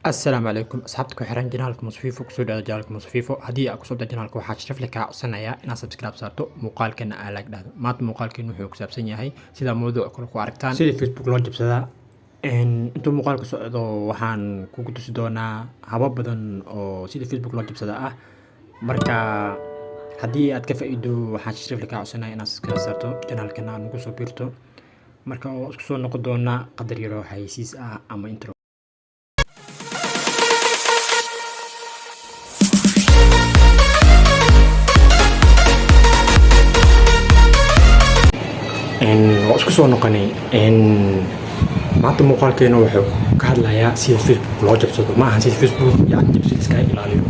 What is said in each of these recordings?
السلام عليكم أصحابتكم حيران جنالكم مصفيفو كسود جالكم مصفيفو هدي أكسود جنالكم waxaa sharaf leh ka codsanaya inaad subscribe saarto muuqaalkana aad like dhahdo maanta muuqaalkeenu wuxuu ku saabsan yahay sida mowduuc kale ku aragtaan sida Facebook loo jabsadaa intuu muuqaalku socdo waxaan kugu tusi doonaa habab badan oo sida Facebook loo jabsada ah marka haddii aad ka faa'iido waxaan sharaf leh ka codsanaya inaad subscribe saarto channelkana aad nagu soo biirto marka oo isku soo noqon doona qadar yar oo xayeysiis ah ama intro واسكو سو نقني maanta muuqaalkeena wuxuu ka hadlayaa sida Facebook loo jabsado ma aha sida Facebook yani jabsiga iska ilaaliyo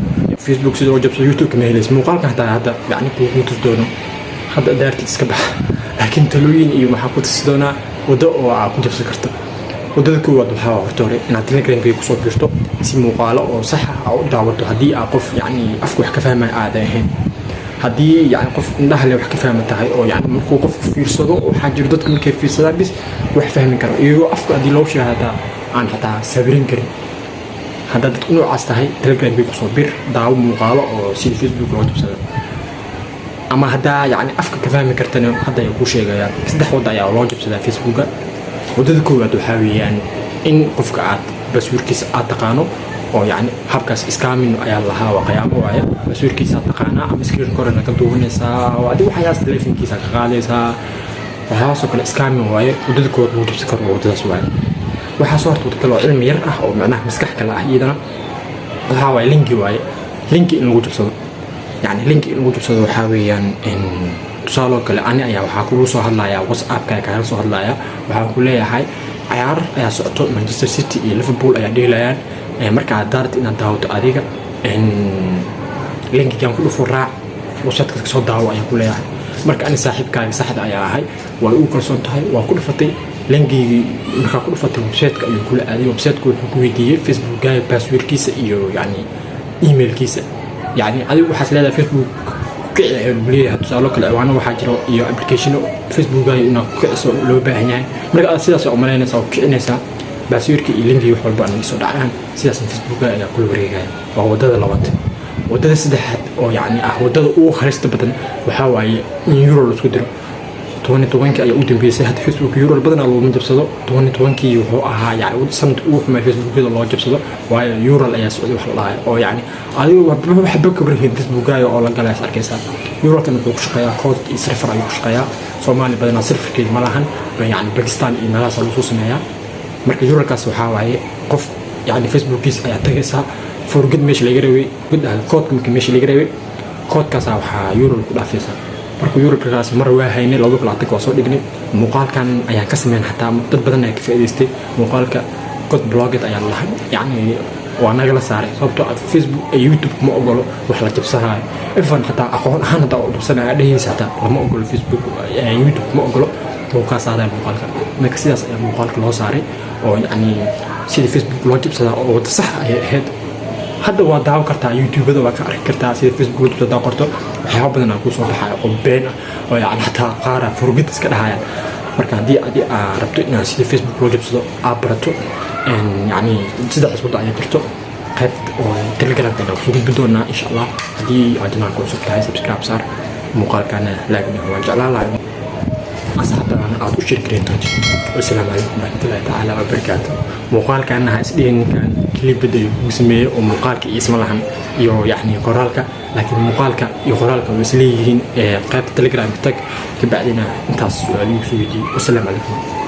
Facebook sida loo jabsado YouTube ma helayso muuqaalka hadda yani ku tus doono hadda daarti iska bax laakiin talooyin iyo waxa ku tus doona wado oo aad ku jabsan karto wadada koowaad waxa horta hore inaad Telegram-ka ku soo biirto si muuqaalo oo sax ah u daawato haddii aad qof yani afku wax ka fahmay aad ahayn haddii yani qof indhaha leh wax ka fahmi tahay oo yani markuu qof fiirsado waxaa jiro dadka markay fiirsadaan bis wax fahmi karo iyo afka haddii loo sheegay aan xataa sabirin karin hadda dadku noocaas tahay Telegram-ka ku soo bir daawo muuqaalo oo sida Facebook loo jabsado ama hadda yani afka ka fahmi kartana hadda ay ku sheegayaan saddex wada ayaa loo jabsadaa Facebook-ga wadada koowaad waxa weeyaan in qofka aad baswirkiisa aad taqaano oo yani habkaas iskaamin ayaa lahaa waa qiyaamo waaye baswirkiisa taqaana ama screen corner ka duubanaysaa oo adii waxaas telefonkiisa ka qaadaysaa waxaas oo kale iskaamin waaye wadada koowaad uu jabsan karo wadadaas waaye waxaas horta wada kale oo cilmi yar ah oo macnaha maskax kale ah iyadana waxa waaye linki waaye linki in lagu jabsado yani linki in lagu jabsado waxa weeyaan in tusaale kale ani ayaa waxa kugu soo hadlayaa WhatsApp-ka ka soo hadlayaa waxa ku leeyahay ciyaar ayaa socoto Manchester City iyo Liverpool ayaa dheelayaan marka aad daarto inaad daawato adiga linkigan ku dhufo raac website-ka soo daawo ayaan ku leeyahay marka ani saaxiibkaaga saxda ayaa ahay waa uu kalsoon tahay waa ku dhufatay linkigii marka ku dhufatay website-ka ayuu kula aaday website-ku wuxuu ku weydiiyey Facebook-gaaga password-kiisa iyo yani email-kiisa yani adigu waxaad leedahay Facebook leeyahay tusaale kale ciwaano waxaa jiro iyo application Facebook-gaaga inaad ku kiciso loo baahan yahay marka aad sidaas u malaynaysaa oo kicinaysaa باسورك اللينكي وحول بان يسود عن سياسة فيسبوك يا كل وريجان وهو ده لوات وده سدحت أو يعني وده أو خرجت بدن وحاول يورو اللي تقدر توانك أي أودن بيسه هاد فيسبوك يورو البدن على من جبسده توانك يوحو يعني سمت أوف ما فيسبوك كده الله جبسده ويورو اللي يسود وحلا أو يعني أيوة بحبك بريه فيسبوك جاي أو لا جالس أركيسا يورو كان بيوقش قيا كود يصرف رأي يوقش قيا صومالي بدنا صرف كده ملاهن يعني باكستان إن لا سلوسوس نيا marka yuralkaas waxa waaye qof yani Facebook-kiisa ayaa tagaysaa forgad meesha laga rabay gudaha koodka markii meesha laga rabay koodkaas waxa yural ku dhaafaysaa marka yuralkaas mar waa haynay 2 waa soo dhignay muuqaalkan ayaan ka sameyn xataa dad badan ay ka faa'iideystay muuqaalka code blogget ayaan lahayn yani waa naga la saaray sababtoo ah Facebook iyo YouTube ma ogolo wax la jabsanayo ifan xataa aqoon ahaan hada oo jabsanayo dhehaysa xataa lama ogolo Facebook iyo YouTube ma ogolo وكاس هذا المقالك ما كسياس المقالك لو صاري أو يعني سيد فيسبوك لو جبت هذا أو تصح هذا هو داو كرتا يوتيوب هذا وكان كرتا سيد فيسبوك لو داو كرتا حاب بدنا نكون صباح أو بين أو يعني حتى قارة فرقت كده هاي مركان دي ربطوا إن سيد فيسبوك لو جبت هذا عبرته إن يعني سيد حسبت عليه كرتا قد تلقى كده وسوق بدونا إن شاء الله دي عندنا نكون صباح سبسكرايب صار مقال كان لاقي هو جعلها أصحابنا أنا أشكر كرينتاج والسلام عليكم ورحمة الله تعالى وبركاته مقال كان هاسدين كان كليب بدي وسميه ومقالك اسم لهم يعني قرالك لكن مقالك يقرالك وسليين قيادة تليجرام تك كبعدنا انت السؤال يسوي والسلام عليكم